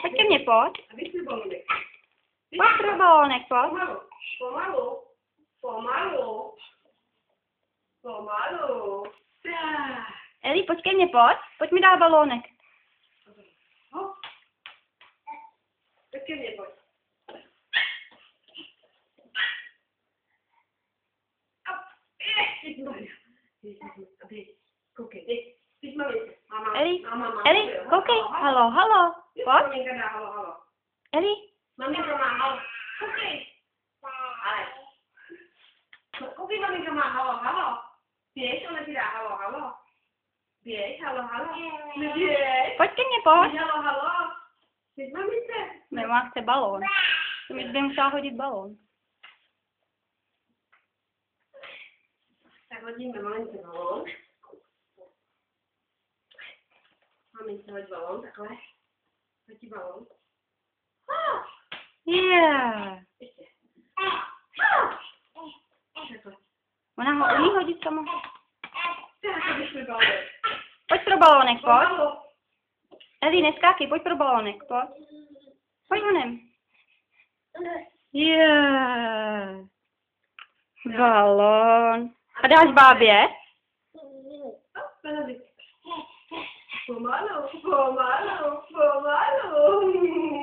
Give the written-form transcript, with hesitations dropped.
Pojď ke mně, pojď. A vysvět balonek. Pojď pro balónek, pojď. Pomalu. Pomalu. Pomalu. Tak. Eli, pojď ke mně, pojď. Pojď mi dát balónek. Hop. Pojď ke mně, pojď. Koukej, teď maminka. Eli, koukej, halo, halo, pojď. Maminka dá halo, halo. Eli, Maminka má halo. Koukej. Ale. Koukej, maminka má halo, halo. Běž, ona ti dá halo, halo. Běž, halo, halo. Neběž. pojď ke mně, pojď. Halo, halo. Teď mamince. Nemá chce balón. To mi by musela hodit balón. Tak hodíme mamince balón. Mamince hoď balón, takhle. Hoď balón. Yeah. Ještě. Takhle. Ona ho umí hodit sama. Tak, vyšli balón. Pojď pro balónek, pojď. Pomalu. Eli, neskákej, pojď pro balónek, pojď. Pojď honem. Yeah. Balón. A dáš bábě? Pomalu, pomalu, pomalu.